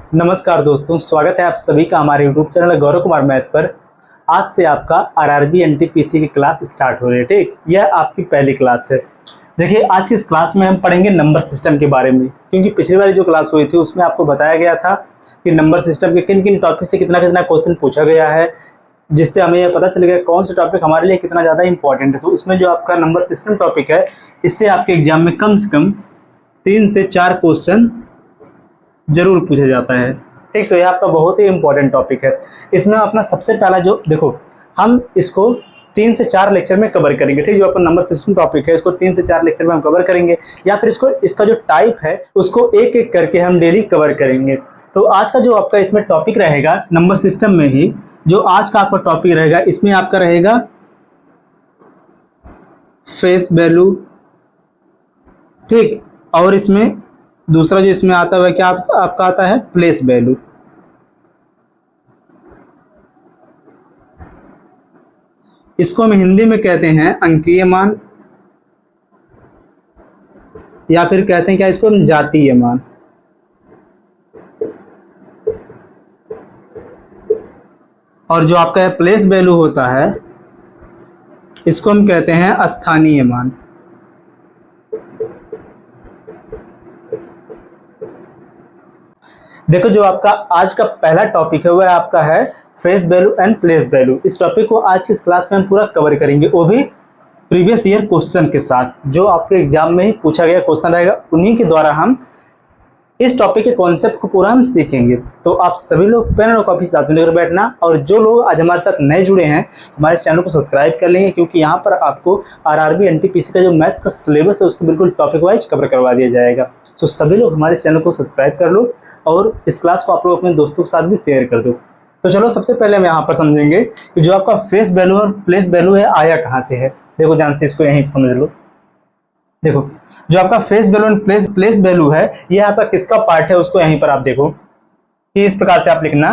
नमस्कार दोस्तों, स्वागत है आप सभी का हमारे YouTube channel Gaurav Kumar math पर। आज से आपका आरआरबी एनटीपीसी की क्लास स्टार्ट हो रही है। ठीक, यह आपकी पहली क्लास है। देखिए, आज की इस क्लास में हम पढ़ेंगे नंबर सिस्टम के बारे में, क्योंकि पिछली बार जो क्लास हुई थी उसमें आपको बताया गया था कि नंबर सिस्टम के किन किन टॉपिक से कितना कितना क्वेश्चन पूछा गया है, जिससे हमें यह पता चलेगा कौन सा टॉपिक हमारे लिए कितना ज़्यादा इंपॉर्टेंट है। तो उसमें जो आपका नंबर सिस्टम टॉपिक है, इससे आपके एग्जाम में कम से कम 3 से 4 क्वेश्चन जरूर पूछा जाता है। ठीक, तो यह आपका बहुत ही इंपॉर्टेंट टॉपिक है। इसमें अपना सबसे पहला जो देखो, हम इसको 3 से 4 लेक्चर में कवर करेंगे। ठीक, जो अपना नंबर सिस्टम टॉपिक है इसको 3 से 4 लेक्चर में हम कवर करेंगे, या फिर इसका जो टाइप है उसको एक एक करके हम डेली कवर करेंगे। तो आज का जो आपका इसमें टॉपिक रहेगा नंबर सिस्टम में ही, जो आज का आपका टॉपिक रहेगा इसमें आपका रहेगा फेस वैल्यू। ठीक, और इसमें दूसरा जो इसमें आता है क्या आपका आता है प्लेस वैल्यू। इसको हम हिंदी में कहते हैं अंकीय मान, या फिर कहते हैं क्या इसको हम जातीय मान। और जो आपका प्लेस वैल्यू होता है इसको हम कहते हैं स्थानीय मान। देखो, जो आपका आज का पहला टॉपिक है वह आपका है face value and place value. इस टॉपिक को आज की इस क्लास में हम पूरा कवर करेंगे, वो भी प्रीवियस ईयर क्वेश्चन के साथ। जो आपके एग्जाम में ही पूछा गया क्वेश्चन रहेगा उन्हीं के द्वारा हम इस टॉपिक के कॉन्सेप्ट को पूरा हम सीखेंगे। तो आप सभी लोग पेन और कॉपी साथ में लेकर बैठना, और जो लोग आज हमारे साथ नए जुड़े हैं हमारे चैनल को सब्सक्राइब कर लेंगे, क्योंकि यहाँ पर आपको आरआरबी एनटीपीसी का जो मैथ का सिलेबस है उसको बिल्कुल टॉपिक वाइज कवर करवा दिया जाएगा। तो सभी लोग हमारे चैनल को सब्सक्राइब कर लो और इस क्लास को आप लोग अपने दोस्तों के साथ भी शेयर कर दो। तो चलो, सबसे पहले हम यहाँ पर समझेंगे कि जो आपका फेस वैल्यू और प्लेस वैल्यू है आया कहाँ से है। देखो ध्यान से, इसको यहीं समझ लो। देखो, जो आपका face value and place value है ये आपका किसका पार्ट है, उसको यहीं पर आप देखो कि इस प्रकार से आप लिखना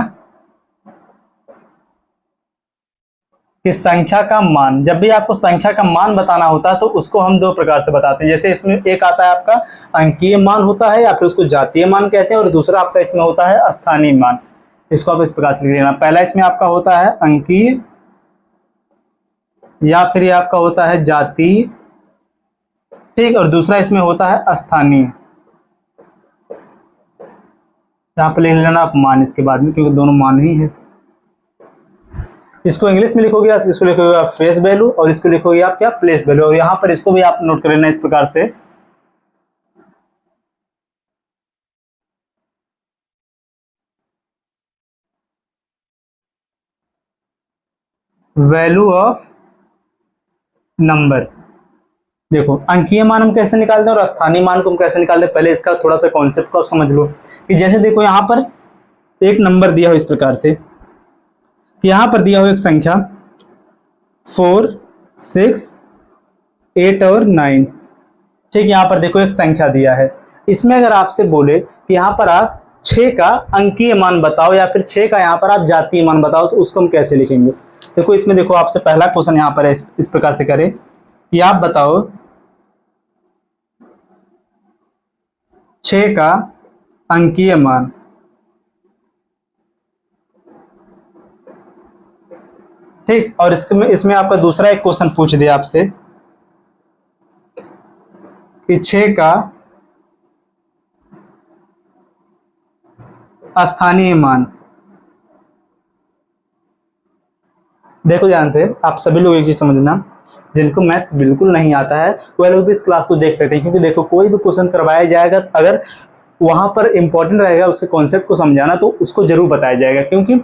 कि संख्या का मान। जब भी आपको संख्या का मान बताना होता है तो उसको हम 2 प्रकार से बताते हैं। जैसे इसमें एक आता है आपका अंकीय मान होता है, या फिर उसको जातीय मान कहते हैं, और दूसरा आपका इसमें होता है स्थानीय मान। इसको आप इस प्रकार से लिख लेना। पहला इसमें आपका होता है अंकीय, या फिर ये आपका होता है जातीय। ठीक, और दूसरा इसमें होता है स्थानीय। यहाँ पर लिख लेना आप मान इसके बाद में, क्योंकि दोनों मान ही है। इसको इंग्लिश में लिखोगे आप, इसको लिखोगे आप फेस वैल्यू, और इसको लिखोगे आप क्या प्लेस वैल्यू। और यहाँ पर इसको भी आप नोट कर लेना इस प्रकार से वैल्यू ऑफ नंबर। देखो, अंकीय मान हम कैसे निकालते हैं और स्थानीय मान को हम कैसे निकालते हैं, पहले इसका थोड़ा सा कॉन्सेप्ट को आप समझ लो। कि जैसे देखो यहाँ पर एक नंबर दिया हो इस प्रकार से, कि यहाँ पर दिया हो एक संख्या 4, 6, 8 और 9। ठीक, यहाँ पर देखो एक संख्या दिया है। इसमें अगर आपसे बोले कि यहाँ पर आप 6 का अंकीय मान बताओ, या फिर 6 का यहाँ पर आप जातीय मान बताओ, तो उसको हम कैसे लिखेंगे। देखो, इसमें देखो आपसे पहला क्वेश्चन यहाँ पर है इस प्रकार से करें कि आप बताओ 6 का अंकीय मान। ठीक, और इसमें आपका दूसरा एक क्वेश्चन पूछ दिया आपसे कि 6 का स्थानीय मान। देखो ध्यान से, आप सभी लोग एक चीज समझना, जिनको मैथ्स बिल्कुल नहीं आता है वह लोग भी इस क्लास को देख सकते हैं। क्योंकि देखो, कोई भी क्वेश्चन करवाया जाएगा, अगर वहां पर इंपॉर्टेंट रहेगा उसके कॉन्सेप्ट को समझाना, तो उसको जरूर बताया जाएगा। क्योंकि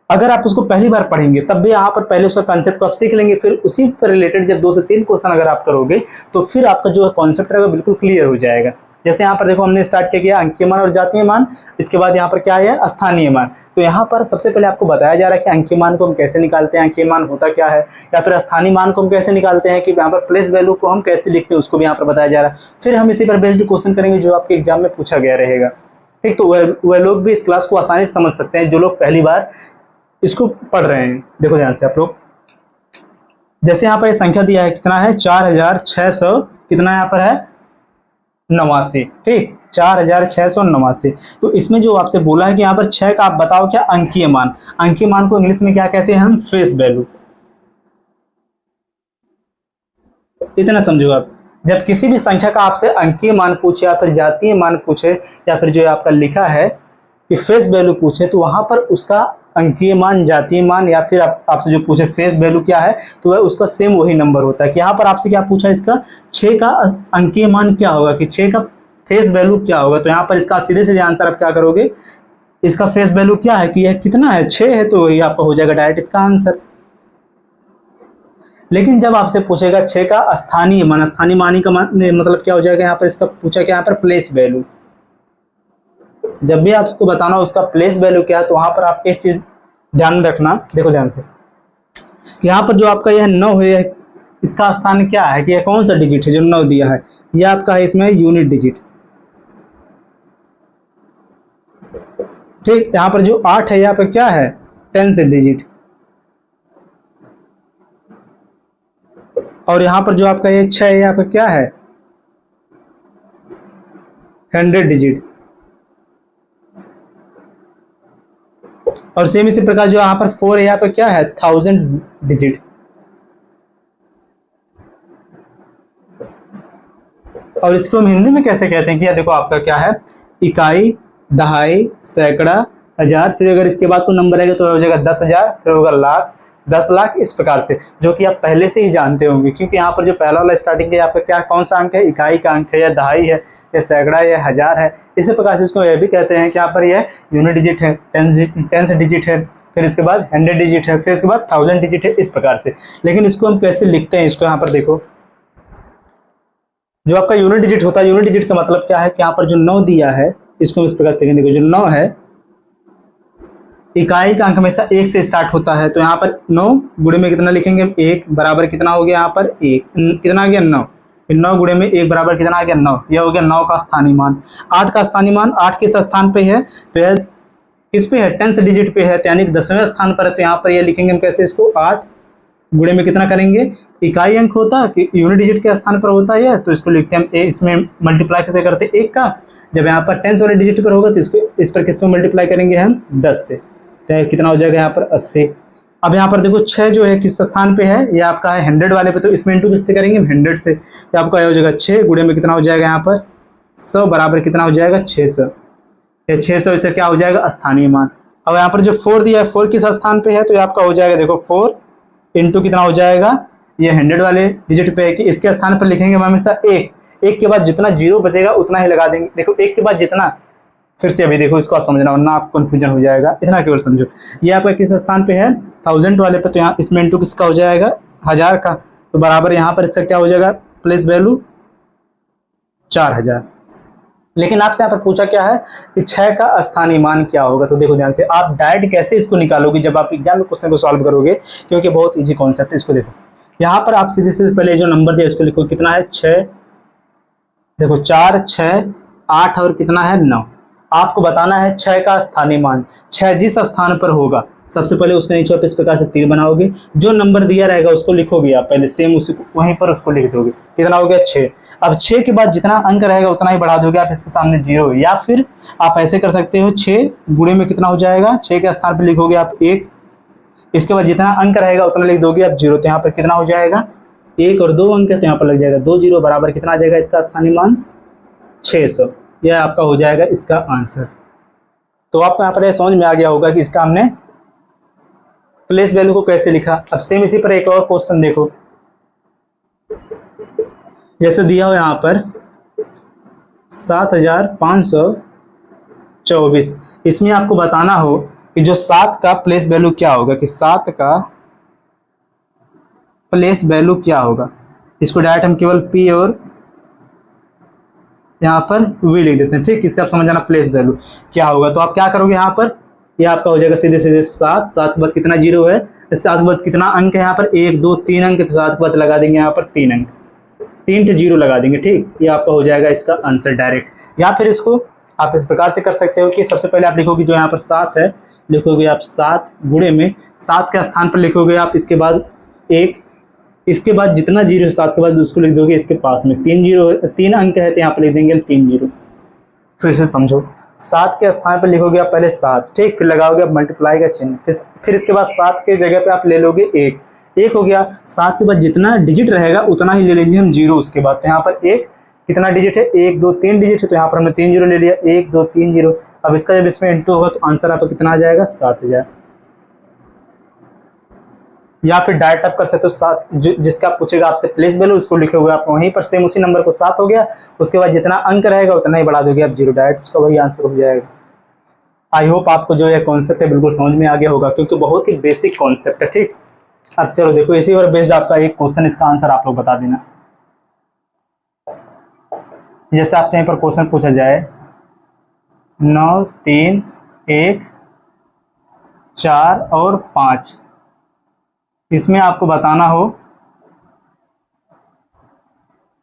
अगर आप उसको पहली बार पढ़ेंगे तब भी यहाँ पर पहले उसका कॉन्सेप्ट को आप सीख लेंगे, फिर उसी पर रिलेटेड जब 2 से 3 क्वेश्चन अगर आप करोगे तो फिर आपका जो कॉन्सेप्ट रहेगा बिल्कुल क्लियर हो जाएगा। जैसे यहाँ पर देखो, हमने स्टार्ट किया अंकीय मान और जातीय मान, इसके बाद यहाँ पर क्या है स्थानीय मान। तो यहाँ पर सबसे पहले आपको बताया जा रहा है कि अंकीय मान को हम कैसे निकालते हैं, अंकीय मान होता क्या है, या फिर स्थानीय मान को हम कैसे निकालते हैं, कि यहाँ पर प्लेस वैल्यू को हम कैसे लिखते हैं उसको भी यहाँ पर बताया जा रहा है। फिर हम इसी पर बेस्ड क्वेश्चन करेंगे जो आपके एग्जाम में पूछा गया रहेगा। ठीक, तो वह लोग भी इस क्लास को आसानी से समझ सकते हैं जो लोग पहली बार इसको पढ़ रहे हैं। देखो ध्यान से आप लोग, जैसे यहाँ पर ये संख्या दिया है, कितना है 4600, कितना यहाँ पर है नवासी। ठीक, 4689। तो इसमें जो आपसे बोला है कि यहाँ पर 6 का आप बताओ क्या अंकीय मान। अंकीय मान को इंग्लिश में क्या कहते हैं हम, फेस वैल्यू। इतना समझो आप, जब किसी भी संख्या का आपसे अंकीय मान पूछे या फिर जातीय मान पूछे या फिर जो आपका लिखा है कि फेस वैल्यू पूछे, तो वहां पर उसका अंकीय मान, जातीय मान या फिर आपसे जो पूछे फेस वैल्यू क्या है, तो वह उसका सेम वही नंबर होता है। कि यहाँ पर आपसे क्या पूछा, इसका 6 का अंकीय मान क्या होगा, कि 6 का फेस वैल्यू क्या होगा। तो यहाँ पर इसका सीधे सीधे आंसर आप क्या करोगे, इसका फेस वैल्यू क्या है कि यह कितना है, 6 है, तो वही आपका हो जाएगा डायरेक्ट इसका आंसर। लेकिन जब आपसे पूछेगा 6 का स्थानीय मान, स्थानीय मान का मतलब क्या हो जाएगा, यहाँ पर इसका पूछा क्या, यहाँ पर प्लेस वैल्यू। जब भी आपको बताना हो उसका प्लेस वैल्यू क्या है, तो वहां पर आप एक चीज ध्यान में रखना, देखो ध्यान से, कि यहाँ पर जो आपका यह 9 है, इसका स्थान क्या है, कि यह कौन सा डिजिट है जो 9 दिया है, यह आपका है इसमें यूनिट डिजिट। ठीक, यहाँ पर जो 8 है, यहाँ पर क्या है, 10 डिजिट। और यहाँ पर जो आपका ये 6 है, यहाँ पर क्या है, 100 डिजिट। और सेम इसी प्रकार जो यहाँ पर 4 है, यहाँ पर क्या है, 1000 डिजिट। और इसको हम हिंदी में कैसे कहते हैं, कि देखो आपका क्या है, इकाई, दहाई, सैकड़ा, हजार, फिर अगर इसके बाद कोई नंबर आएगा तो हो जाएगा 10,000, फिर होगा लाख, 10 लाख, इस प्रकार से, जो कि आप पहले से ही जानते होंगे। क्योंकि यहाँ पर जो पहला वाला स्टार्टिंग है, आपका क्या कौन सा अंक है, इकाई का अंक है, या दहाई है, या सैकड़ा, या हजार है। इसी प्रकार से इसको यह भी कहते हैं कि यहाँ पर यह यूनिट डिजिट है, 10 डिजिट है, फिर इसके बाद 100 डिजिट है, फिर इसके बाद 1000 डिजिट है, इस प्रकार से। लेकिन इसको हम कैसे लिखते हैं, इसको यहाँ पर देखो, जो आपका यूनिट डिजिट होता है, यूनिट डिजिट का मतलब क्या है कि यहाँ पर जो 9 दिया है, इसको हम इस प्रकार से लिखेंगे। देखो जो 9 है, इकाई का अंक हमेशा 1 से स्टार्ट होता है, तो यहाँ पर 9 गुणे में कितना लिखेंगे हम, 1 बराबर कितना हो गया, यहाँ पर 1 कितना आ गया, 9। 9 गुणे में 1 बराबर कितना आ गया, 9। यह हो गया 9 का स्थानीय मान। 8 का स्थानीय मान, 8 किस स्थान पे है, तो यह किस पे है, 10 डिजिट पे है, यानी 10वें स्थान पर है। तो यहाँ पर यह लिखेंगे हम कैसे, इसको 8 गुणे में कितना करेंगे, इकाई अंक होता है, यूनिट डिजिट के स्थान पर होता है, तो इसको लिखते हैं हम इसमें मल्टीप्लाई कैसे करते हैं, 1 का। जब यहाँ पर 10 वाले डिजिट पर होगा तो इसको इस पर किस पे मल्टीप्लाई करेंगे हम, 10 से, तो कितना हो जाएगा यहाँ पर 80। अब यहाँ पर देखो 6 जो है किस स्थान पे है, ये आपका है 100 वाले पे, तो इसमें इंटू किससे करेंगे, 100 से, तो आपका हो जाएगा 6 गुणे में कितना हो जाएगा यहाँ पर 100 बराबर कितना हो जाएगा, 600। ये 600 इससे क्या हो जाएगा, स्थानीय मान। अब यहाँ पर जो 4 दिया है, 4 किस स्थान पे है, तो ये आपका हो जाएगा, देखो 4 इंटू कितना हो जाएगा, ये 100 वाले डिजिट पे है, कि इसके स्थान पर लिखेंगे हम हमेशा 1 के बाद जितना जीरो बचेगा उतना ही लगा देंगे। देखो 1 के बाद जितना, फिर से अभी देखो इसको आप समझना, वरना आपको कंफ्यूजन हो जाएगा, इतना केवल समझो। ये आपका किस स्थान पे है, 1000 वाले पे, तो यहाँ इसमें इंटू किसका हो जाएगा, 1000 का, तो बराबर यहाँ पर इसका क्या हो जाएगा, प्लेस वैल्यू 4000। लेकिन आपसे यहाँ पर पूछा क्या है कि 6 का स्थानीय मान क्या होगा। तो देखो ध्यान से, आप डायरेक्ट कैसे इसको निकालोगे जब आप एग्जाम में क्वेश्चन को सॉल्व करोगे, क्योंकि बहुत इजी कॉन्सेप्ट है। इसको देखो, यहाँ पर आप सीधे से पहले जो नंबर दिया इसको लिखो, कितना है 6, देखो 4, 6, 8 और कितना है 9। आपको बताना है 6 का स्थानीय मान। 6 जिस स्थान पर होगा, सबसे पहले उसके नीचे आप इस प्रकार से तीर बनाओगे, जो नंबर दिया रहेगा उसको लिखोगे आप पहले, सेम उसी वहीं पर उसको लिख दोगे। कितना हो गया, 6। अब 6 के बाद जितना अंक रहेगा उतना ही बढ़ा दोगे आप, इसके सामने 0, या फिर आप ऐसे कर सकते हो, 6 गुणे में कितना हो जाएगा, 6 के स्थान पर लिखोगे आप 1, इसके बाद जितना अंक रहेगा उतना लिख दोगे आप 0। तो यहाँ पर कितना हो जाएगा, 1 और 2 अंक है, तो यहाँ पर लग जाएगा 2 0 बराबर कितना आ जाएगा इसका स्थानीय मान, 600। यह आपका हो जाएगा इसका आंसर। तो आपको यहाँ पर यह समझ में आ गया होगा कि इसका हमने प्लेस वैल्यू को कैसे लिखा। अब सेम इसी पर एक और क्वेश्चन देखो, जैसे दिया हो यहाँ पर 7524, इसमें आपको बताना हो कि जो 7 का प्लेस वैल्यू क्या होगा, कि 7 का प्लेस वैल्यू क्या होगा। इसको डायरेक्ट हम केवल P और यहाँ पर V लिख देते हैं, ठीक। इससे आप समझ जाना प्लेस वैल्यू क्या होगा। तो आप क्या करोगे, यहाँ पर ये आपका हो जाएगा सीधे सीधे 7 के बाद कितना 0 है, 7 के बाद कितना अंक है यहाँ पर, 1 2 3 अंक, तो 7 के बाद लगा देंगे यहाँ पर 3 अंक, 3 0 लगा देंगे, ठीक। ये आपका हो जाएगा इसका आंसर डायरेक्ट। या फिर इसको आप इस प्रकार से कर सकते हो कि सबसे पहले आप लिखोगे जो यहाँ पर 7 है, लिखोगे आप 7 गुणे में 7 के स्थान पर लिखोगे आप, इसके बाद 1 इसके बाद जितना जीरो 7 के बाद उसको लिख दोगे इसके पास में 3 अंक है तो यहाँ पर लिख देंगे हम 3 जीरो। फिर से समझो, 7 के स्थान पर लिखोगे आप पहले 7, ठीक, फिर लगाओगे आप मल्टीप्लाई का चिन्ह, फिर इसके बाद 7 के जगह पे आप ले लोगे 1 हो गया। 7 के बाद जितना डिजिट रहेगा उतना ही ले लेंगे हम जीरो उसके बाद। तो यहाँ पर एक कितना डिजिट है, 1 2 3 डिजिट है, तो यहाँ पर हमने 3 जीरो ले लिया, 1 2 3 जीरो। अब इसका जब इसमें इंटू होगा तो आंसर आपका कितना आ जाएगा, 7000। या फिर डायरेक्ट आप कर सकते हो 7, जिसका पूछेगा आपसे प्लेस वैल्यू उसको लिखे हुए आप वहीं पर सेम उसी नंबर को 7 हो गया, उसके बाद जितना अंक रहेगा उतना ही बढ़ा दोगे आप जीरो, डायरेक्ट उसका वही आंसर हो जाएगा। आई होप आपको जो ये कॉन्सेप्ट है बिल्कुल समझ में आ गया होगा, क्योंकि बहुत ही बेसिक कॉन्सेप्ट है, ठीक। अब चलो देखो, इसी पर बेस्ड आपका एक क्वेश्चन, इसका आंसर आप लोग बता देना। जैसे आपसे यहाँ पर क्वेश्चन पूछा जाए 9 3 1 4 और 5, इसमें आपको बताना हो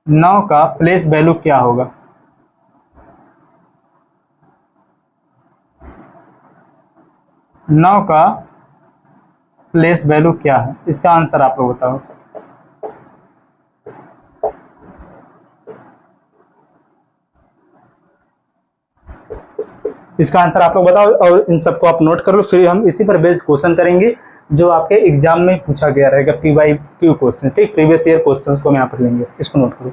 9 का प्लेस वैल्यू क्या होगा। नौ का प्लेस वैल्यू क्या है, इसका आंसर आप लोग बताओ। इसका आंसर आप लोग बताओ और इन सबको आप नोट कर लो, फिर हम इसी पर बेस्ड क्वेश्चन करेंगे जो आपके एग्जाम में पूछा गया रहेगा, PYQ क्वेश्चन, ठीक, प्रीवियस ईयर क्वेश्चंस को हम यहाँ पर लेंगे, इसको नोट करो।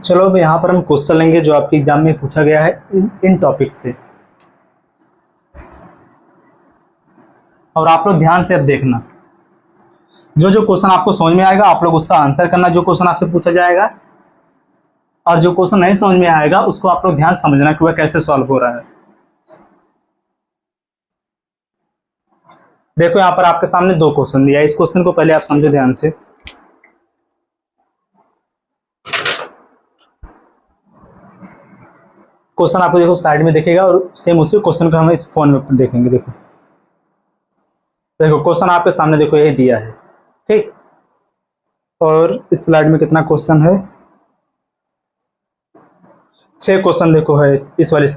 चलो अब यहाँ पर हम क्वेश्चन लेंगे जो आपके एग्जाम में पूछा गया है इन टॉपिक से, और आप लोग ध्यान से अब देखना, जो जो क्वेश्चन आपको समझ में आएगा आप लोग उसका आंसर करना, जो क्वेश्चन आपसे पूछा जाएगा, और जो क्वेश्चन नहीं समझ में आएगा उसको आप लोग ध्यान समझना कि वह कैसे सॉल्व हो रहा है। देखो यहाँ पर आपके सामने 2 क्वेश्चन दिया है, इस क्वेश्चन को पहले आप समझो ध्यान से। क्वेश्चन आपको देखो साइड में दिखेगा और सेम उसी क्वेश्चन को हम इस फोन में देखेंगे। देखो देखो क्वेश्चन आपके सामने देखो यही दिया है, ठीक, और इस स्लाइड में कितना क्वेश्चन है, 6 क्वेश्चन देखो है इस वाली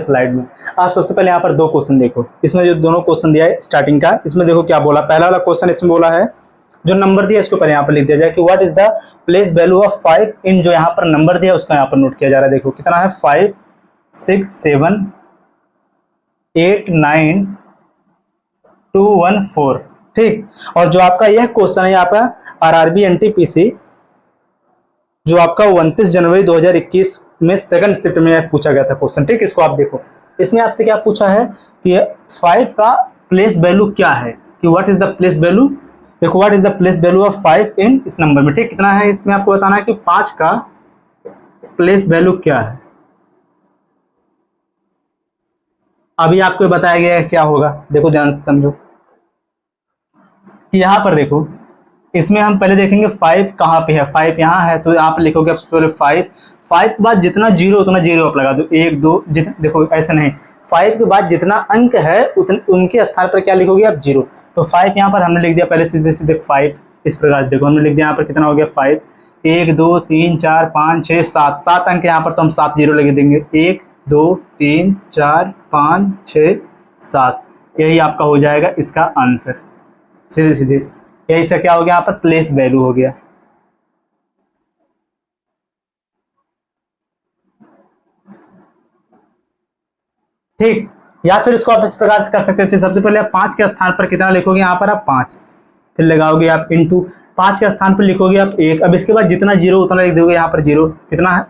स्लाइड में। आप सबसे पहले यहाँ पर 2 क्वेश्चन देखो, इसमें जो दोनों क्वेश्चन दिया है स्टार्टिंग का, इसमें देखो क्या बोला। पहला वाला क्वेश्चन इसमें बोला है, जो नंबर दिया इसको पहले यहाँ पर लिख दिया जाए कि what is the place value of 5 इन, जो यहाँ पर नंबर दिया उसका यहाँ पर नोट किया जा रहा है। देखो कितना है, 5 6 7 8 9 2 1 4, ठीक। और जो आपका यह क्वेश्चन है यहाँ पर RRB NTPC जो आपका 29 जनवरी 2021 में सेकंड शिफ्ट में पूछा गया था क्वेश्चन, ठीक। इसको आप देखो, इसमें आपसे क्या पूछा है कि 5 का प्लेस वैल्यू क्या है, कि what is the place value. देखो what is the place value of 5 in इस नंबर में, ठीक। कितना है इसमें आपको बताना है कि 5 का प्लेस वैल्यू क्या है। अभी आपको बताया गया है क्या होगा, देखो ध्यान से समझो कि यहाँ पर देखो, इसमें हम पहले देखेंगे 5 कहाँ पे है, 5 यहाँ है, तो यहाँ पर लिखोगे आप पहले 5 के बाद जितना जीरो उतना जीरो आप लगा दो, 1 2, देखो ऐसा नहीं, 5 के बाद जितना अंक है उनके स्थान पर क्या लिखोगे आप, जीरो। तो 5 यहाँ पर हमने लिख दिया पहले सीधे सीधे 5, इस प्रकार से देखो हमने लिख दिया यहाँ पर कितना हो गया 5, 1 2 3 4 5 6 7 अंक यहाँ पर, तो हम 7 जीरो लगे देंगे, 1 2 3 4 5 6 7, यही आपका हो जाएगा इसका आंसर, सीधे सीधे यही से क्या हो गया यहाँ पर, प्लेस वैल्यू हो गया। ठीक, या फिर इसको आप इस प्रकार से कर सकते थे, सबसे पहले आप 5 के स्थान पर कितना लिखोगे यहाँ पर आप 5, फिर लगाओगे आप इंटू 5 के स्थान पर लिखोगे आप 1, अब इसके बाद जितना जीरो उतना लिख दोगे यहाँ पर जीरो, कितना है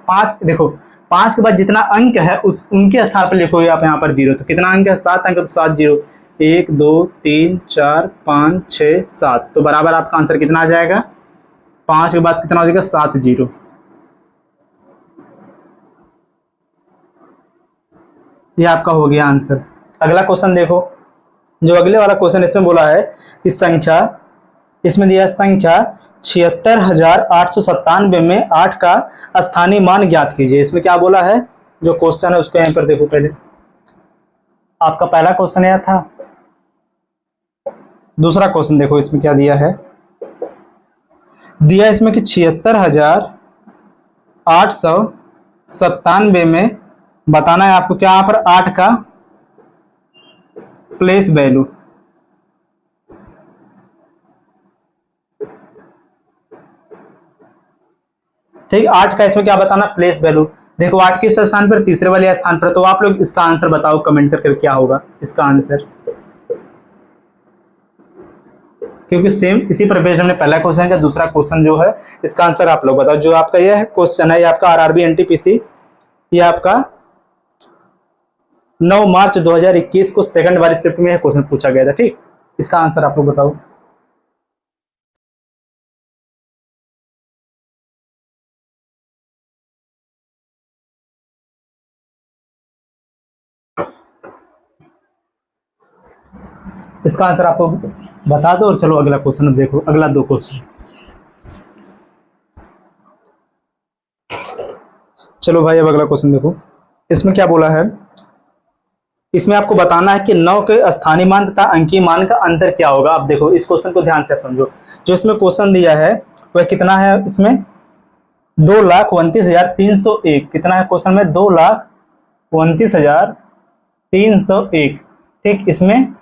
5, देखो 5 के बाद जितना अंक है उनके स्थान पर लिखोगे आप यहाँ पर जीरो, तो कितना अंक है 7 अंक, तो 7 जीरो, 1 2 3 4 5 6 7, तो बराबर आपका आंसर कितना आ जाएगा, 5 के बाद कितना हो जाएगा 7 जीरो। ये आपका हो गया आंसर। अगला क्वेश्चन देखो, जो अगले वाला क्वेश्चन इसमें बोला है कि संख्या, इसमें दिया संख्या 76,897 में 8 का स्थानीय मान ज्ञात कीजिए। इसमें क्या बोला है, जो क्वेश्चन है उसको यहाँ पर देखो पहले, आपका पहला क्वेश्चन यह था। दूसरा क्वेश्चन देखो इसमें क्या दिया है, दिया इसमें कि 76,897 में बताना है आपको क्या, यहाँ पर 8 का प्लेस वैल्यू। ठीक, 8 का इसमें क्या बताना, प्लेस वैल्यू। देखो 8 किस स्थान पर, तीसरे वाले स्थान पर। तो आप लोग इसका आंसर बताओ कमेंट करके क्या होगा इसका आंसर, क्योंकि सेम इसी पर बेस्ड हमने पहला क्वेश्चन का, दूसरा क्वेश्चन जो है इसका आंसर आप लोग बताओ। जो आपका यह क्वेश्चन है, ये आपका आरआरबी एनटीपीसी, ये आपका 9 मार्च 2021 को सेकंड वाली शिफ्ट में क्वेश्चन पूछा गया था। ठीक, इसका आंसर आप लोग बताओ। इसका आंसर आप लोग बता दो और चलो अगला क्वेश्चन देखो, अगला 2 क्वेश्चन। चलो भाई अब अगला क्वेश्चन देखो, इसमें क्या बोला है, इसमें आपको बताना है कि 9 के स्थानीय मान तथा अंकीय मान का अंतर क्या होगा। आप देखो इस क्वेश्चन को ध्यान से आप समझो। जो इसमें क्वेश्चन दिया है वह कितना है, इसमें 2,29,301 कितना है क्वेश्चन में, 2,29,301। ठीक, इसमें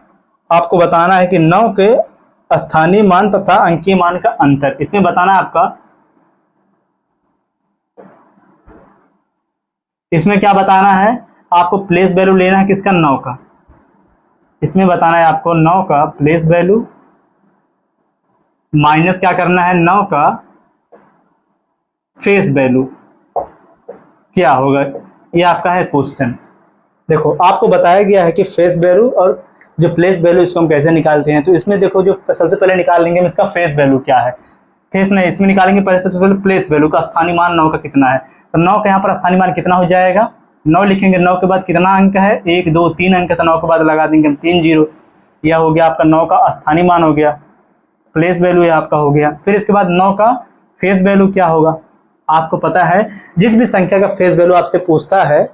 आपको बताना है कि 9 के स्थानीय मान तथा अंकीय मान का अंतर, इसमें बताना है आपका, इसमें क्या बताना है आपको, प्लेस वैल्यू लेना है किसका, 9 का। इसमें बताना है आपको 9 का प्लेस वैल्यू माइनस क्या करना है, 9 का फेस वैल्यू क्या होगा, ये आपका है क्वेश्चन। देखो आपको बताया गया है कि फेस वैल्यू और जो प्लेस वैल्यू इसको हम कैसे निकालते हैं। तो इसमें देखो जो सबसे पहले निकाल लेंगे हम इसका फेस वैल्यू क्या है, फेस नहीं, इसमें निकालेंगे पहले सबसे पहले प्लेस वैल्यू का स्थानीय मान 9 का कितना है। तो 9 का यहाँ पर स्थानीय मान कितना हो जाएगा, 9 लिखेंगे, 9 के बाद कितना अंक है, 1 2 3 अंक है, तो 9 के बाद लगा देंगे हम 3 0। यह हो गया आपका 9 का स्थानीय मान हो गया, प्लेस वैल्यू आपका हो गया। फिर इसके बाद 9 का फेस वैल्यू क्या होगा, आपको पता है जिस भी संख्या का फेस वैल्यू आपसे पूछता है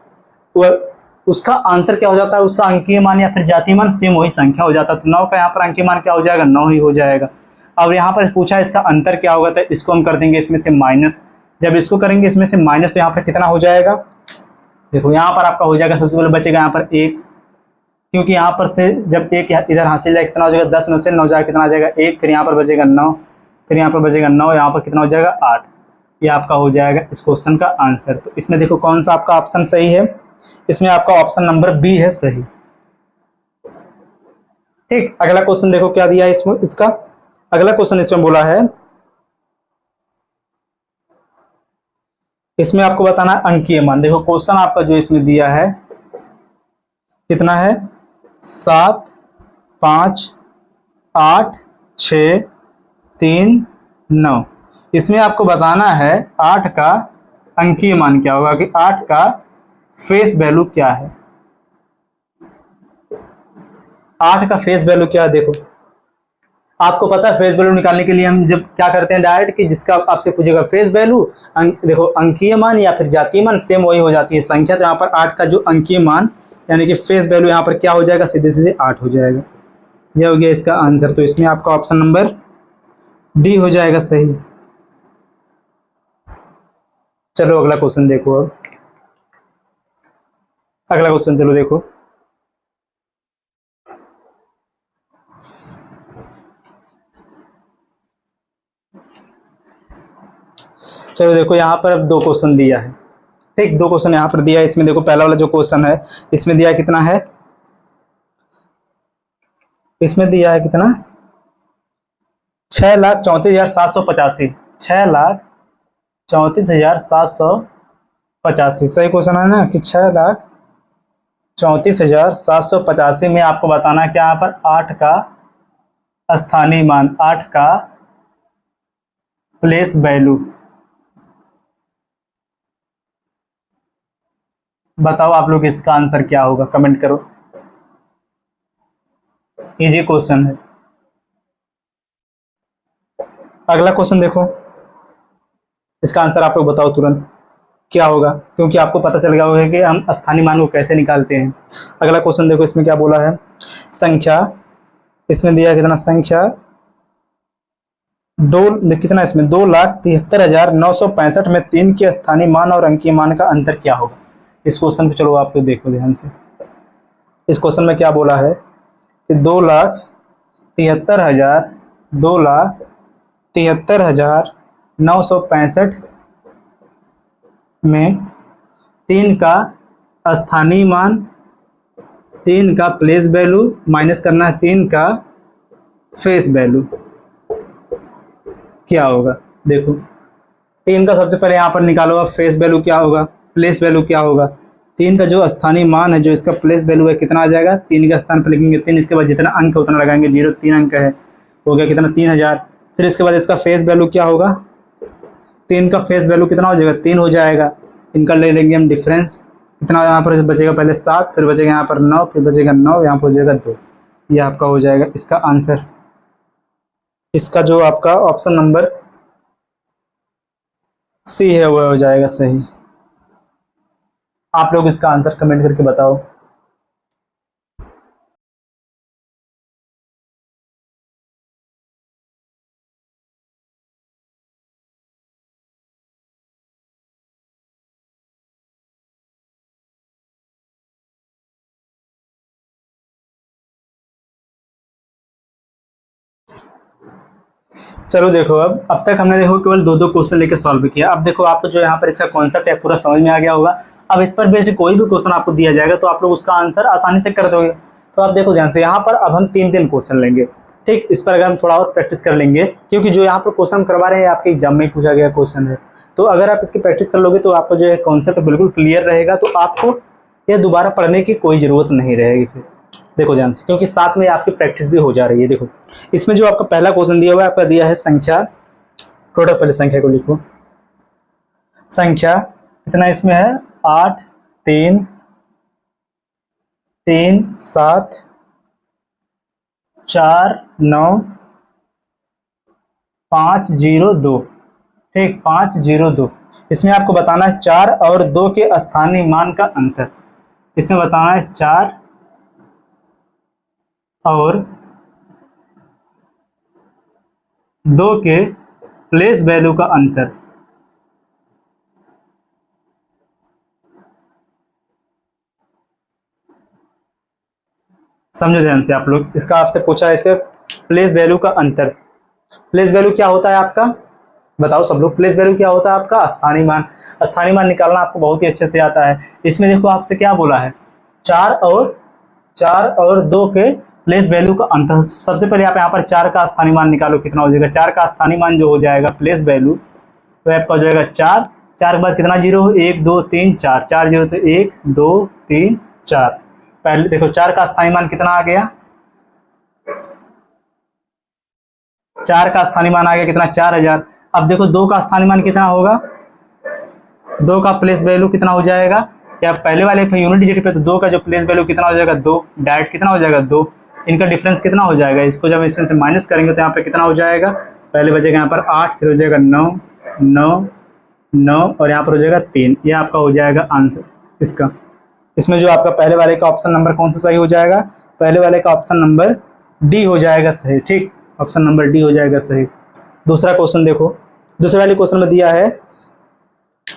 वह उसका आंसर क्या हो जाता है, उसका अंकीय मान या फिर जातीय मान सेम वही संख्या हो जाता है। तो 9 का यहाँ पर अंकीय मान क्या हो जाएगा, 9 ही हो जाएगा। अब यहाँ पर पूछा इसका अंतर क्या होगा, तो इसको हम कर देंगे इसमें से माइनस। जब इसको करेंगे इसमें से माइनस तो यहाँ पर कितना हो जाएगा, देखो यहाँ पर आपका हो जाएगा, सबसे पहले बचेगा यहाँ पर 1, क्योंकि यहाँ पर से जब 1 इधर हासिल जाएगा कितना हो जाएगा, 10 में से 9 जाएगा कितना आ जाएगा 1, फिर यहाँ पर बचेगा 9, फिर यहाँ पर बचेगा 9, यहाँ पर कितना हो जाएगा 8। ये आपका हो जाएगा इस क्वेश्चन का आंसर। तो इसमें देखो कौन सा आपका ऑप्शन सही है, इसमें आपका ऑप्शन नंबर बी है सही। ठीक, अगला क्वेश्चन देखो क्या दिया है इसमें, इसका अगला क्वेश्चन इसमें बोला है, इसमें आपको बताना है अंकीय मान। देखो क्वेश्चन आपका जो इसमें दिया है कितना है, 7 5 8 6 3 9। इसमें आपको बताना है 8 का अंकीय मान क्या होगा, कि 8 का फेस वैल्यू क्या है, 8 का फेस वैल्यू क्या है। देखो आपको पता है फेस वैल्यू निकालने के लिए हम जब क्या करते हैं डायरेक्ट, कि जिसका आपसे पूछेगा फेस वैल्यू, देखो अंकीय मान या फिर जातीय मान सेम वही हो जाती है संख्या। तो यहाँ पर 8 का जो अंकीय मान यानी कि फेस वैल्यू यहाँ पर क्या हो जाएगा, सीधे सीधे 8 हो जाएगा। यह हो गया इसका आंसर। तो इसमें आपका ऑप्शन नंबर डी हो जाएगा सही। चलो अगला क्वेश्चन देखो, अब अगला क्वेश्चन चलो देखो, चलो देखो यहाँ पर अब 2 क्वेश्चन दिया है। ठीक, 2 क्वेश्चन यहाँ पर दिया है। इसमें देखो पहला वाला जो क्वेश्चन है इसमें दिया है कितना है, इसमें दिया है कितना, 6,34,785, 6,34,785 सही क्वेश्चन है ना, कि 6,34,785 में आपको बताना है क्या, यहाँ पर 8 का स्थानीय मान, 8 का प्लेस वैल्यू। बताओ आप लोग इसका आंसर क्या होगा, कमेंट करो। इजी क्वेश्चन है। अगला क्वेश्चन देखो, इसका आंसर आप लोग बताओ तुरंत। क्या होगा, क्योंकि आपको पता चल गया होगा कि हम स्थानीय मान को कैसे निकालते हैं। अगला क्वेश्चन देखो, इसमें क्या बोला है, संख्या, इसमें दिया कितना, संख्या कितना, इसमें 2,73,965 में 3 के स्थानीय मान और अंकीय मान का अंतर क्या होगा। इस क्वेश्चन को चलो आप लोग देखो ध्यान से। इस क्वेश्चन में क्या बोला है कि 2,73,965 में 3 का स्थानीय मान, 3 का प्लेस वैल्यू माइनस करना है 3 का फेस वैल्यू, क्या होगा। देखो 3 का सबसे पहले यहाँ पर निकालो आप, फेस वैल्यू क्या होगा, प्लेस वैल्यू क्या होगा। 3 का जो स्थानीय मान है, जो इसका प्लेस वैल्यू है, कितना आ जाएगा, 3 का स्थान पर लिखेंगे 3, इसके बाद जितना अंक है उतना लगाएंगे, 0 3 अंक है, हो गया कितना 3,000। फिर इसके बाद इसका फेस वैल्यू क्या होगा, 3 का फेस वैल्यू कितना हो जाएगा, 3 हो जाएगा। इनका ले लेंगे हम डिफरेंस, कितना यहाँ पर बचेगा, पहले 7, फिर बचेगा यहाँ पर 9, फिर बचेगा 9, यहाँ पर हो जाएगा 2। ये आपका हो जाएगा इसका आंसर। इसका जो आपका ऑप्शन नंबर सी है वो हो जाएगा सही। आप लोग इसका आंसर कमेंट करके बताओ। चलो देखो, अब तक हमने देखो केवल 2-2 क्वेश्चन लेके सॉल्व किया। अब देखो आपको जो यहाँ पर इसका कॉन्सेप्ट है पूरा समझ में आ गया होगा। अब इस पर बेस्ड कोई भी क्वेश्चन आपको दिया जाएगा तो आप लोग उसका आंसर आसानी से कर दोगे। तो आप देखो ध्यान से, यहाँ पर अब हम 3-3 क्वेश्चन लेंगे, ठीक। इस पर अगर हम थोड़ा और प्रैक्टिस कर लेंगे, क्योंकि जो यहाँ पर क्वेश्चन करवा रहे हैं आपके एग्जाम में पूछा गया क्वेश्चन है, तो अगर आप इसकी प्रैक्टिस कर लोगे तो आपको जो है कॉन्सेप्ट बिल्कुल क्लियर रहेगा, तो आपको यह दोबारा पढ़ने की कोई ज़रूरत नहीं रहेगी फिर। देखो ध्यान से, क्योंकि साथ में आपकी प्रैक्टिस भी हो जा रही है। देखो इसमें जो आपका पहला क्वेश्चन दिया हुआ है, आपका दिया है संख्या, टोटल पहले संख्या को लिखो। संख्या कितना इसमें है, 8 3 3 7 4 9 5 0 2, ठीक, 5 0 2। इसमें आपको बताना है 4 और 2 के स्थानीय मान का अंतर। इसमें बताना है 4 और 2 के प्लेस वैल्यू का अंतर। समझो ध्यान से आप लोग, इसका आपसे पूछा है इसके प्लेस वैल्यू का अंतर। प्लेस वैल्यू क्या होता है आपका, बताओ सब लोग, प्लेस वैल्यू क्या होता है आपका, स्थानीय मान। स्थानीय मान निकालना आपको बहुत ही अच्छे से आता है। इसमें देखो आपसे क्या बोला है, 4 और 2 के प्लेस वैल्यू का अंतर। सबसे पहले आप यहाँ पर 4 का स्थानीय मान निकालो, कितना हो जाएगा, 4 का स्थानीय मान जो हो जाएगा प्लेस वैल्यू, तो आपका हो जाएगा 4 के बाद कितना जीरो, 1 2 3 4, 4 जीरो तो 1 2 3 4। पहले देखो 4 का स्थानीय मान कितना आ गया, 4 का स्थानीय मान आ गया कितना, 4,000। अब देखो 2 का स्थानीय मान कितना होगा, 2 का प्लेस वैल्यू कितना हो जाएगा, या पहले वाले पे यूनिट डिजिट पे, तो 2 का जो प्लेस वैल्यू कितना हो जाएगा, 2, डायरेक्ट कितना हो जाएगा 2। इनका डिफरेंस कितना हो जाएगा, इसको जब इसमें से माइनस करेंगे तो यहाँ पे कितना हो जाएगा, पहले बचेगा यहाँ पर 8, फिर हो जाएगा 9 9 9 और यहाँ पर हो जाएगा 3। ये आपका हो जाएगा आंसर इसका। इसमें जो आपका पहले वाले का ऑप्शन नंबर कौन सा सही हो जाएगा, पहले वाले का ऑप्शन नंबर डी हो जाएगा सही, ठीक, ऑप्शन नंबर डी हो जाएगा सही। दूसरा क्वेश्चन देखो, दूसरे वाले क्वेश्चन में दिया है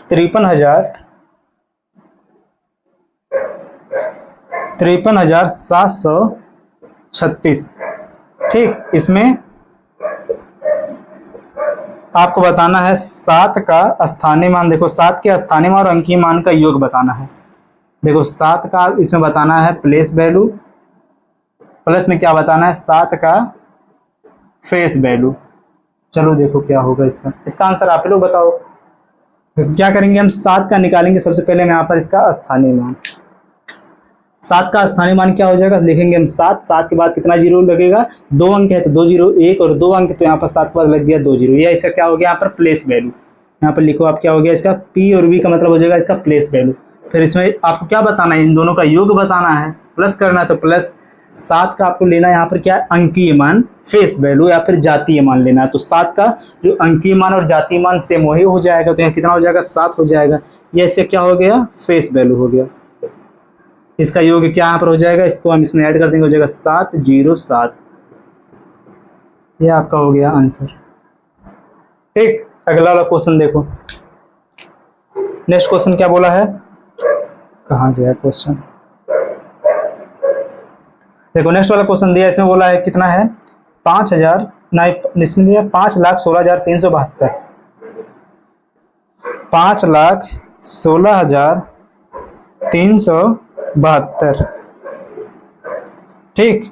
53,736, ठीक। इसमें आपको बताना है 7 का स्थानीय मान। देखो 7 के स्थानीय मान और अंकीय मान का योग बताना है। देखो 7 का इसमें बताना है प्लेस वैल्यू, प्लस में क्या बताना है, 7 का फेस वैल्यू। चलो देखो क्या होगा इसका आंसर आप लोग बताओ। तो क्या करेंगे हम, 7 का निकालेंगे सबसे पहले हम यहाँ पर इसका स्थानीय मान। 7 का स्थानीय मान क्या हो जाएगा, लिखेंगे हम 7 के बाद कितना जीरो लगेगा, 2 अंक है तो 2 0 1 और 2 अंक, तो यहाँ पर 7 के बाद लग गया 2 0। या इसका क्या हो गया यहाँ पर प्लेस वैल्यू, यहाँ पर लिखो आप क्या हो गया इसका, P और V का मतलब हो जाएगा इसका प्लेस वैल्यू। फिर इसमें आपको क्या बताना है, इन दोनों का योग बताना है, प्लस करना है तो प्लस, 7 का आपको लेना है यहाँ पर क्या है, अंकीय मान, फेस वैल्यू या फिर जातीय मान लेना है। तो 7 का जो अंकीय मान और जातीय मान सेम वही हो जाएगा, तो यहाँ कितना हो जाएगा, 7 हो जाएगा। ये इसका क्या हो गया, फेस वैल्यू हो गया। इसका योग क्या यहाँ पर हो जाएगा, इसको हम इसमें ऐड कर देंगे, हो जाएगा 707। ये आपका हो गया आंसर। ठीक, अगला वाला क्वेश्चन देखो। नेक्स्ट क्वेश्चन क्या बोला है, कहाँ गया क्वेश्चन, देखो नेक्स्ट वाला क्वेश्चन दिया, इसमें बोला है कितना है, 5000 नहीं, इसमें दिया 5,16,372, 5,16,372। ठीक,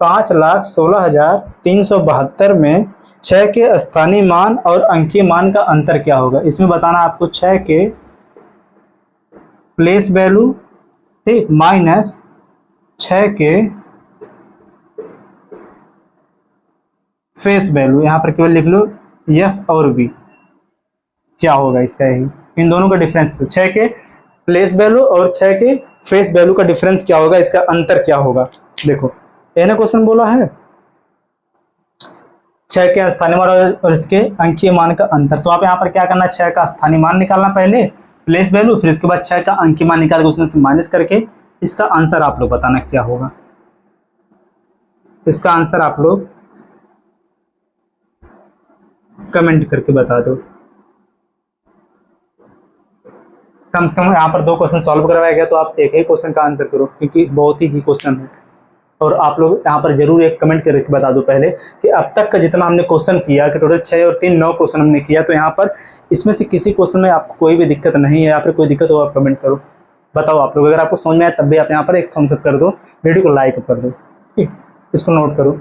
5,16,372 में 6 के स्थानीय मान और अंकीय मान का अंतर क्या होगा। इसमें बताना आपको 6 के प्लेस वैल्यू, ठीक, माइनस 6 के फेस वैल्यू, यहाँ पर केवल लिख लो एफ और बी, क्या होगा इसका, यही इन दोनों का डिफरेंस, 6 के प्लेस वैल्यू और 6 के फेस वैल्यू का डिफरेंस क्या होगा, इसका अंतर क्या होगा। देखो ये क्वेश्चन बोला है 6 के स्थानीय मान और इसके अंकीय मान का अंतर, तो आप यहाँ पर क्या करना है, 6 का स्थानीय मान निकालना पहले, प्लेस वैल्यू, फिर उसके बाद 6 का अंकीय मान निकाल के उसमें से माइनस करके इसका आंसर आप लोग बताना क्या होगा। इसका आंसर आप लोग कमेंट करके बता दो। कम से कम यहाँ पर 2 क्वेश्चन सॉल्व करवाया गया, तो आप एक ही क्वेश्चन का आंसर करो, क्योंकि बहुत ही जी क्वेश्चन है। और आप लोग यहाँ पर जरूर एक कमेंट करके बता दो पहले कि अब तक का जितना हमने क्वेश्चन किया, कि टोटल 6 और 3 9 क्वेश्चन हमने किया, तो यहाँ पर इसमें से किसी क्वेश्चन में आपको कोई भी दिक्कत नहीं है, या फिर कोई दिक्कत हो आप कमेंट करो, बताओ आप लोग। अगर आपको समझ में आए तब भी आप यहाँ पर एक थम्स अप कर दो, वीडियो को लाइक कर दो, ठीक, इसको नोट करो।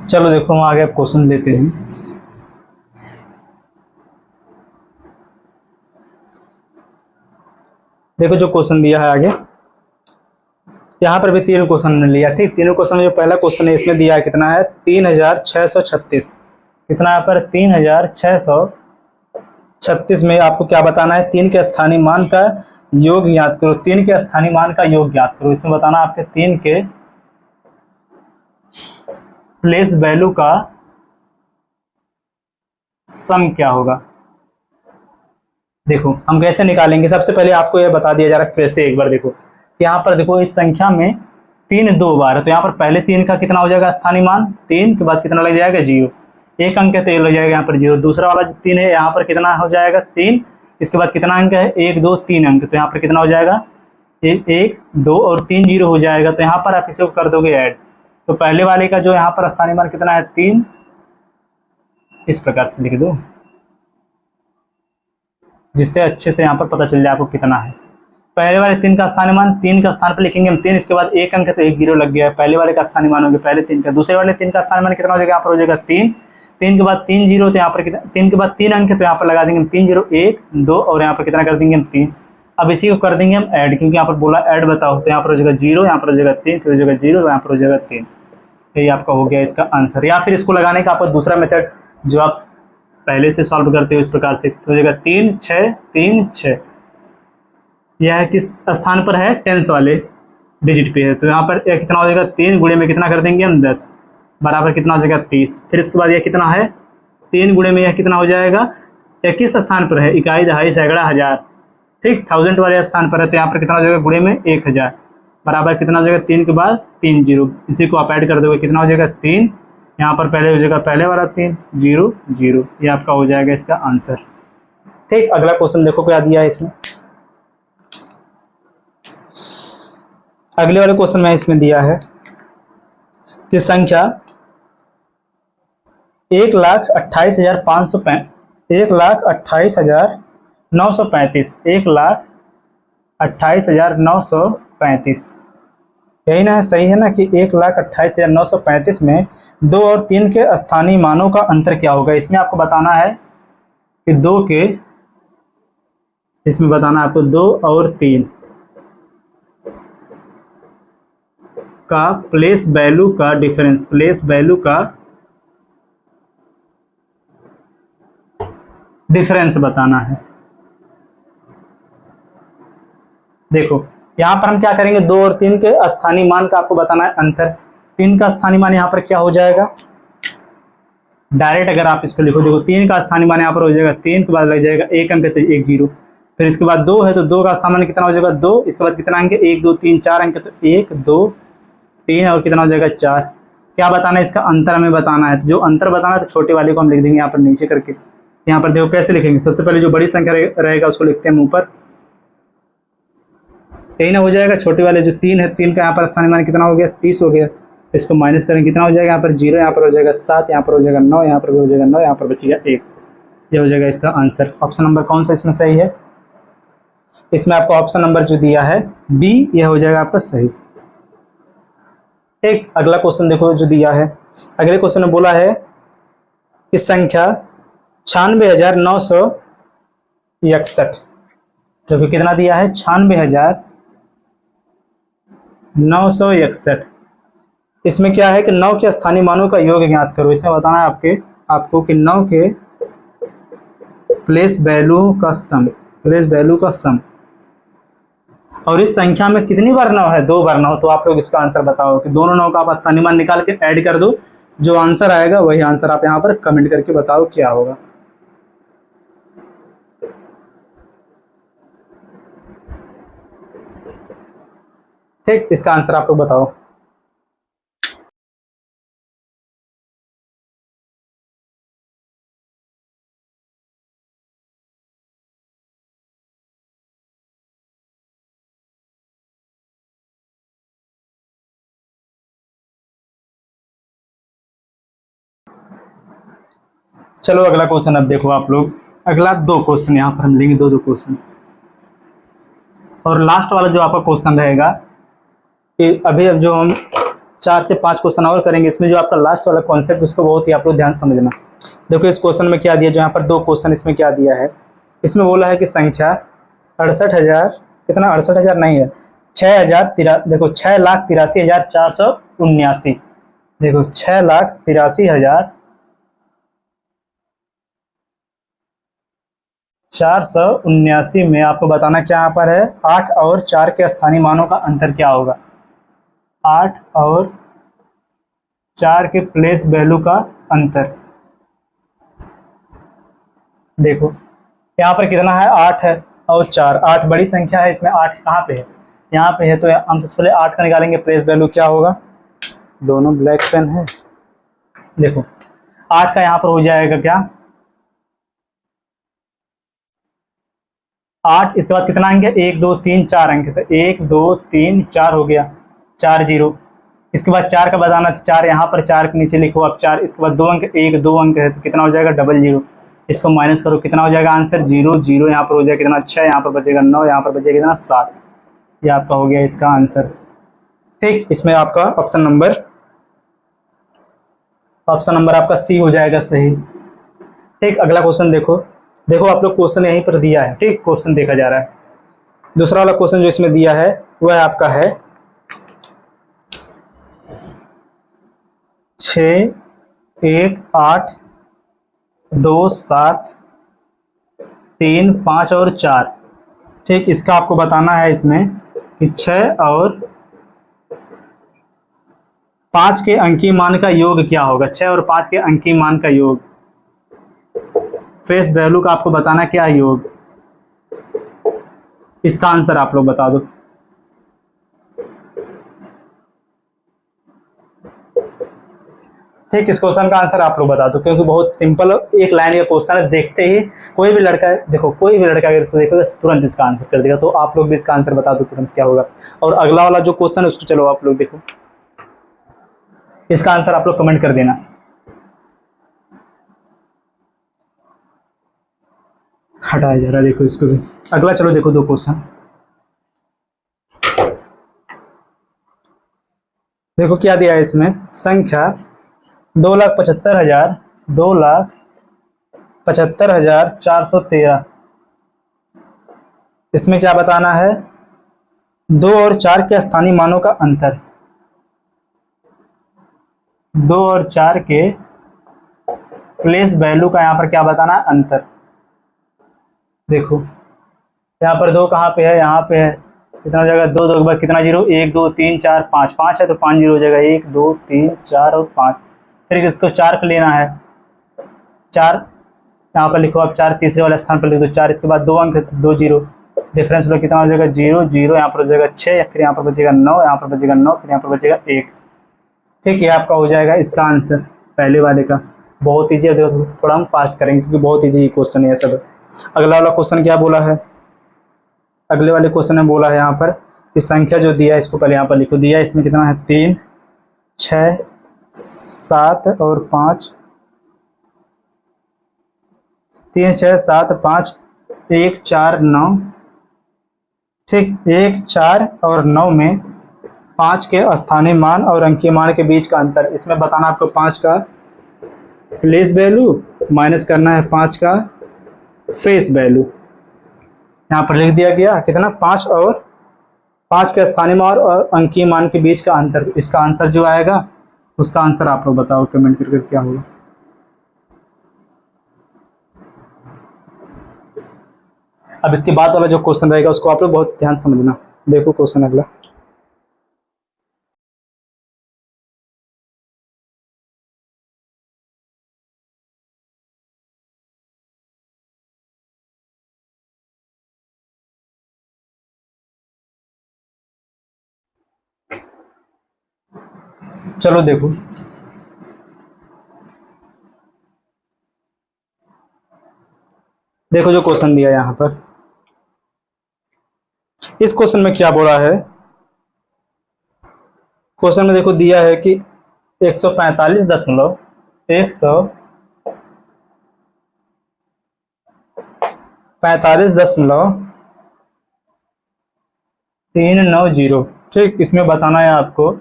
चलो देखो हम आगे क्वेश्चन लेते हैं। देखो जो क्वेश्चन दिया है आगे, यहाँ पर भी 3 क्वेश्चन ने लिया, ठीक, तीनों क्वेश्चन में जो पहला क्वेश्चन है इसमें दिया है कितना है, 3636। कितना यहाँ पर, 3636 में आपको क्या बताना है, 3 के स्थानीय मान का योग ज्ञात करो। 3 के स्थानीय मान का योग ज्ञात करो, इसमें बताना आपके 3 के प्लेस वैल्यू का सम क्या होगा। देखो हम कैसे निकालेंगे, सबसे पहले आपको यह बता दिया जा रहा है, फिर से एक बार देखो, यहाँ पर देखो इस संख्या में 3 2 बार है, तो यहाँ पर पहले 3 का कितना हो जाएगा स्थानीय मान, 3 के बाद कितना लग जाएगा 0, 1 अंक है तो ये लग जाएगा यहाँ पर 0। दूसरा वाला जो 3 है यहाँ पर कितना हो जाएगा 3, इसके बाद कितना अंक है 1 2 3 अंक, तो यहाँ पर कितना हो जाएगा 1 2 और 3 0 हो जाएगा। तो यहाँ पर आप इसे कर दोगे ऐड, तो पहले वाले का जो यहाँ पर स्थानीय मान कितना है 3, इस प्रकार से लिख दो, जिससे अच्छे से यहाँ पर पता चल जाए आपको कितना है। पहले वाले 3 का स्थानीय मान, 3 का स्थान पर लिखेंगे हम 3, इसके बाद 1 अंक है तो 1 0 लग गया है, पहले वाले का स्थानीय मान हो गया पहले 3 का। दूसरे वाले 3 का स्थानीय मान कितना हो जाएगा, यहाँ पर हो जाएगा 3, 3 के बाद 3 0, तो यहाँ पर कितना, 3 के बाद 3 अंक है तो यहाँ पर लगा देंगे हम 3 0 1 2, और यहाँ पर कितना कर देंगे हम 3। अब इसी को कर देंगे हम ऐड, क्योंकि यहाँ पर बोला ऐड बताओ, तो यहाँ पर हो जाएगा 0, यहाँ पर हो जाएगा 3, फिर हो जाएगा 0, यहाँ पर हो जाएगा 3। यही आपका हो गया इसका आंसर। या फिर इसको लगाने का आपका दूसरा मेथड जो आप पहले से सॉल्व करते हो इस प्रकार से, तो हो जाएगा 3 6 3 6। यह किस स्थान पर है, टेंस वाले डिजिट पे है, तो यहाँ पर यह कितना हो जाएगा 3 गुणे में कितना कर देंगे हम 10, बराबर कितना हो जाएगा 30। फिर इसके बाद यह कितना है 3 गुणे में यह कितना हो जाएगा, यह किस स्थान पर है, इकाई दहाई सैकड़ा हज़ार, ठीक, 1000 वाले स्थान पर है, तो यहाँ पर कितना हो जाएगा गुणे में 1000, बराबर कितना हो जाएगा 3 के बाद 3 0। इसी को आप ऐड कर दोगे कितना हो जाएगा 3, यहाँ पर पहले हो जाएगा पहले वाला 3 0 0, ये आपका हो जाएगा इसका आंसर। ठीक, अगला क्वेश्चन देखो क्या दिया है इसमें। अगले वाले क्वेश्चन में इसमें दिया है कि संख्या 1,28,535 1,28,935 1,28,935, यही ना है, सही है ना, कि 1,28,935 में 2 और 3 के स्थानीय मानों का अंतर क्या होगा। इसमें आपको बताना है कि 2 के इसमें बताना है आपको 2 और 3 का प्लेस वैल्यू का डिफरेंस, प्लेस वैल्यू का डिफरेंस बताना है। देखो यहां पर हम क्या करेंगे, 2 और 3 के स्थानीय मान का आपको बताना है अंतर। 3 का स्थानीय मान यहां पर क्या हो जाएगा, डायरेक्ट अगर आप इसको लिखो, देखो 3 का स्थानीय मान यहाँ पर हो जाएगा 3 के बाद लग जाएगा 1 अंक तो 1 0, फिर इसके बाद 2 है तो 2 का स्थानीय मान कितना हो जाएगा 2, इसके बाद कितना अंक है 1 2 3 4 अंक तो 1 2 3 और कितना हो जाएगा 4। क्या बताना है, इसका अंतर हमें बताना है। तो जो अंतर बताना है तो छोटे वाले को हम लिख देंगे यहाँ पर नीचे करके। यहाँ पर देखो कैसे लिखेंगे, सबसे पहले जो बड़ी संख्या रहेगा उसको लिखते हैं ऊपर, यही ना हो जाएगा। छोटे वाले जो 3 है, 3 का यहाँ पर स्थानीय मान कितना हो गया 30 हो गया, इसको माइनस करेंगे कितना हो जाएगा, यहाँ पर 0, यहाँ पर हो जाएगा 7, यहाँ पर हो जाएगा 9, यहाँ पर भी हो जाएगा 9, यहाँ पर बचेगा 1। ये हो जाएगा इसका आंसर। ऑप्शन नंबर कौन सा इसमें सही है, इसमें आपको ऑप्शन नंबर जो दिया है बी, ये हो जाएगा आपका सही। एक अगला क्वेश्चन देखो जो दिया है, अगले क्वेश्चन में बोला है कि संख्या 96,961, देखो कितना दिया है 96,961। इसमें क्या है कि 9 के स्थानीय मानों का योग ज्ञात करो। इसमें बताना है आपको कि 9 के प्लेस वैल्यू का सम, प्लेस वैल्यू का सम, और इस संख्या में कितनी बार 9 है, 2 बार 9। तो आप लोग इसका आंसर बताओ कि दोनों 9 का आप स्थानीय मान निकाल के ऐड कर दो, जो आंसर आएगा वही आंसर आप यहाँ पर कमेंट करके बताओ क्या होगा। ठीक, इसका आंसर आप लोग बताओ। चलो अगला क्वेश्चन अब देखो आप लोग, अगला 2 क्वेश्चन यहाँ पर हम लेंगे, 2 क्वेश्चन, और लास्ट वाला जो आपका क्वेश्चन रहेगा कि अभी अब जो हम 4 से 5 क्वेश्चन और करेंगे, इसमें जो आपका लास्ट वाला कॉन्सेप्ट उसको बहुत ही आप लोग ध्यान समझना। देखो इस क्वेश्चन में क्या दिया, जो यहाँ पर 2 क्वेश्चन इसमें क्या दिया है, इसमें बोला है कि संख्या 68,000 कितना, 68,000 नहीं है 6,000, देखो 6,83,479, देखो 6,83,479 में आपको बताना क्या यहाँ पर है, 8 और 4 के स्थानीय मानों का अंतर क्या होगा, 8 और 4 के प्लेस वैल्यू का अंतर। देखो यहाँ पर कितना है 8 है और 4, 8 बड़ी संख्या है, इसमें 8 कहाँ पे है, यहाँ पे है, तो हम सबसे पहले 8 का निकालेंगे प्लेस वैल्यू क्या होगा, दोनों ब्लैक पेन है। देखो 8 का यहाँ पर हो जाएगा क्या 8, इसके बाद कितना अंक है 1 2 3 4 अंक, तो 1 2 3 4 हो गया, 4 0। इसके बाद 4 का बताना, 4 यहाँ पर 4 के नीचे लिखो आप 4, इसके बाद 2 अंक, 1 2 अंक है तो कितना हो जाएगा 00, इसको माइनस करो कितना हो जाएगा आंसर 0 0, यहाँ पर हो जाएगा कितना 6, यहाँ पर बचेगा 9, यहाँ पर बचेगा कितना 7। ये आपका हो गया इसका आंसर। ठीक, इसमें आपका ऑप्शन नंबर आपका सी हो जाएगा सही। ठीक, अगला क्वेश्चन देखो आप लोग क्वेश्चन यहीं पर दिया है। ठीक, क्वेश्चन देखा जा रहा है। दूसरा वाला क्वेश्चन जो इसमें दिया है वह आपका है 6 1 8 2 7 3 5 और 4। ठीक, इसका आपको बताना है इसमें कि 6 और 5 के अंकीय मान का योग क्या होगा, 6 और 5 के अंकीय मान का योग, फेस वैल्यू का आपको बताना क्या योग, इसका आंसर आप लोग बता दो। ठीक, इस क्वेश्चन का आंसर आप लोग बता दो, क्योंकि बहुत सिंपल एक लाइन का क्वेश्चन है, देखते ही कोई भी लड़का अगर इसको देखेगा तुरंत इसका आंसर कर देगा। तो आप लोग भी इसका आंसर बता दो तुरंत क्या होगा। और अगला वाला जो क्वेश्चन है उसको चलो आप लोग देखो, इसका आंसर आप लोग कमेंट कर देना। हटाया जा रहा है, देखो इसको भी। अगला चलो देखो 2 क्वेश्चन, देखो क्या दिया है इसमें, संख्या 2,75,413 इसमें क्या बताना है, 2 और 4 के स्थानीय मानों का अंतर। 2 और 4 के प्लेस वैल्यू का यहाँ पर क्या बताना है, अंतर। देखो यहाँ पर 2 कहाँ पे है, यहाँ पे है, कितना हो जाएगा, 2 2 के बाद कितना जीरो, 1 2 3 4 5, 5 है तो 5 जीरो हो जाएगा, 1 2 3 4 और 5। फिर इसको 4 पे लेना है, 4 यहाँ पर लिखो, अब 4 तीसरे वाले स्थान पर लिख दो 4, इसके बाद 2 अंक 2 जीरो, डिफरेंस लो कितना हो जाएगा, 0 0, यहाँ पर हो जाएगा 6, फिर यहाँ पर बचेगा 9, यहाँ पर बचेगा 9, फिर यहाँ पर बचेगा 1। ठीक है, आपका हो जाएगा इसका आंसर पहले वाले का। बहुत ईजी है, थोड़ा हम फास्ट करेंगे क्योंकि बहुत ईजी क्वेश्चन है ये सब। अगला वाला क्वेश्चन क्या बोला है, अगले वाले क्वेश्चन में बोला है यहाँ पर कि संख्या जो दिया है इसको पहले यहाँ पर लिखो, दिया है इसमें कितना है, 3 6 7 और 5, 3 6 7 5 1 4 9। ठीक, 1 4 और 9 में 5 के स्थानीय मान और अंकीय मान के बीच का अंतर। इसमें बताना आपको 5 का प्लेस वैल्यू माइनस करना है 5 का फेस वैल्यू। यहाँ पर लिख दिया गया कितना, 5 और 5 के स्थानीय मान और अंकीय मान के बीच का अंतर। इसका आंसर जो आएगा उसका आंसर आप लोग बताओ कमेंट करके क्या होगा। अब इसके बाद वाला जो क्वेश्चन रहेगा उसको आप लोग बहुत ध्यान से समझना। देखो क्वेश्चन अगला, चलो देखो देखो जो क्वेश्चन दिया है यहाँ पर, इस क्वेश्चन में क्या बोला है, क्वेश्चन में देखो दिया है कि 145.390। ठीक, इसमें बताना है आपको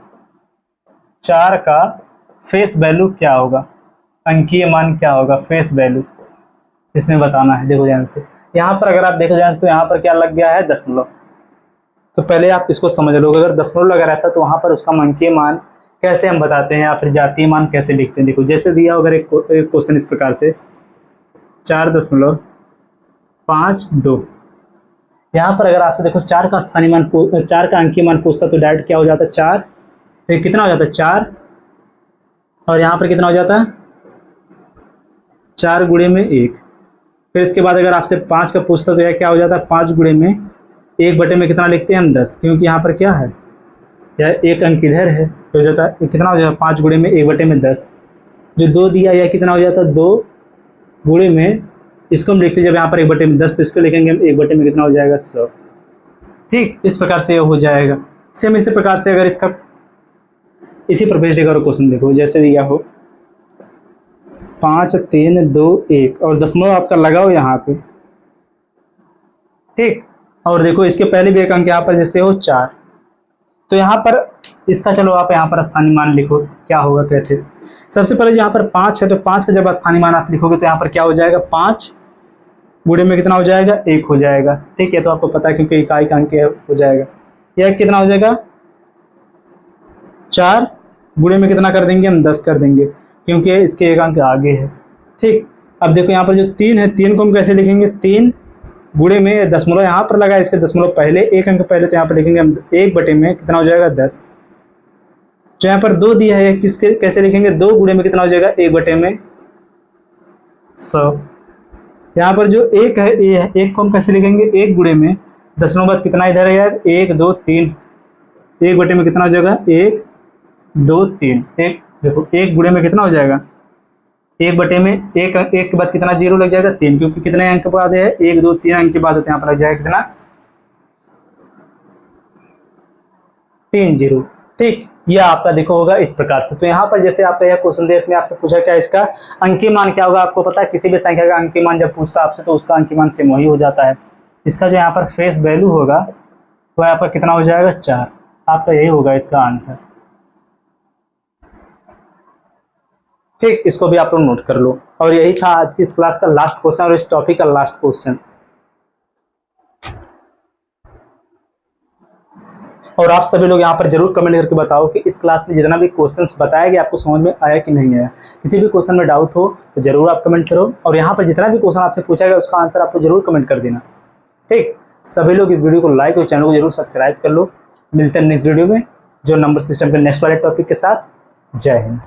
4 का फेस वैल्यू क्या होगा, अंकीय मान क्या होगा, फेस वैल्यू इसमें बताना है। देखो ध्यान से, यहाँ पर अगर आप देखो ध्यान से तो यहाँ पर क्या लग गया है, दशमलव। तो पहले आप इसको समझ लो, अगर दशमलव लगा रहता तो वहाँ पर उसका अंकीय मान कैसे हम बताते हैं या फिर जातीय मान कैसे लिखते हैं। देखो जैसे दिया अगर एक क्वेश्चन इस प्रकार से 4.52, यहाँ पर अगर आपसे देखो 4 का स्थानीय मान 4 का अंकीय मान पूछता तो डायरेक्ट क्या हो जाता है, 4, फिर कितना हो जाता है 4, और यहाँ पर कितना हो जाता है 4 गुणे में 1। फिर इसके बाद अगर आपसे 5 का पूछता तो यह क्या हो जाता है, 5 गुणे में 1 बटे में कितना लिखते हैं हम, 10, क्योंकि यहाँ पर क्या है, यह एक अंक इधर है तो हो जाता है कितना हो जाता है 5 गुणे में 1 बटे में 10। जो 2 दिया यह कितना हो जाता है, 2 गुणे में, इसको हम लिखते जब यहाँ पर 1 बटे में 10 तो इसको लिखेंगे हम 1 बटे में कितना हो जाएगा, 100। ठीक, इस प्रकार से यह हो जाएगा। सेम इसी प्रकार से अगर इसका इसी पर बेस्ड अगर क्वेश्चन देखो, जैसे दिया हो 5 3 2 1 और दशमलव आपका लगाओ यहाँ पे। ठीक, और देखो इसके पहले भी एक अंक यहाँ पर जैसे हो 4, तो यहाँ पर इसका चलो आप यहाँ पर स्थानीय मान लिखो क्या होगा कैसे। सबसे पहले यहाँ पर 5 है तो 5 का जब स्थानीय मान आप लिखोगे तो यहाँ पर क्या हो जाएगा, 5 गुणे में कितना हो जाएगा, 1 हो जाएगा। ठीक है, तो आपको पता है क्योंकि इकाई का अंक हो जाएगा। यह कितना हो जाएगा, 4 गुणे में कितना कर देंगे हम, 10 कर देंगे क्योंकि इसके एक अंक आगे है। ठीक, अब देखो यहाँ पर जो 3 है, 3 को हम कैसे लिखेंगे, 3 गुणे में दशमलव यहाँ पर लगा, इसके दशमलव पहले एक अंक पहले, तो यहाँ पर लिखेंगे हम 1 बटे में कितना हो जाएगा, 10। जो यहाँ पर 2 दिया है किसके कैसे लिखेंगे, 2 गुणे में कितना हो जाएगा, 1 बटे में 100। यहाँ पर जो 1 है, 1 को हम कैसे लिखेंगे, 1 गुणे में दशमलव बाद कितना इधर है यार, 1 2 3, 1 बटे में कितना हो जाएगा, 1 2 3, 1 देखो 1 गुणे में कितना हो जाएगा, 1 बटे में 1 के बाद कितना जीरो लग जाएगा, 3, क्योंकि कितने अंक बाद है, 1 2 3 अंक के बाद होते हैं, यहाँ पर लग जाएगा कितना, 3 जीरो। ठीक, यह आपका देखो होगा इस प्रकार से। तो यहाँ पर जैसे आपका यह क्वेश्चन दिया, इसमें आपसे पूछा क्या इसका अंकीय मान क्या होगा। आपको पता है किसी भी संख्या का अंकीय मान जब पूछता है आपसे तो उसका अंकीय मान सेम वही हो जाता है। इसका जो यहाँ पर फेस वैल्यू होगा वह आपका कितना हो जाएगा, 4। आपका यही होगा इसका आंसर। ठीक, इसको भी आप लोग नोट कर लो। और यही था आज की इस क्लास का लास्ट क्वेश्चन और इस टॉपिक का लास्ट क्वेश्चन। और आप सभी लोग यहाँ पर जरूर कमेंट करके बताओ कि इस क्लास में जितना भी क्वेश्चंस बताया गया आपको समझ में आया कि नहीं आया। किसी भी क्वेश्चन में डाउट हो तो जरूर आप कमेंट करो, और यहाँ पर जितना भी क्वेश्चन आपसे पूछा गया उसका आंसर आपको जरूर कमेंट कर देना। ठीक, सभी लोग इस वीडियो को लाइक और चैनल को जरूर सब्सक्राइब कर लो। मिलते हैं नेक्स्ट वीडियो में जो नंबर सिस्टम के नेक्स्ट वाले टॉपिक के साथ। जय हिंद।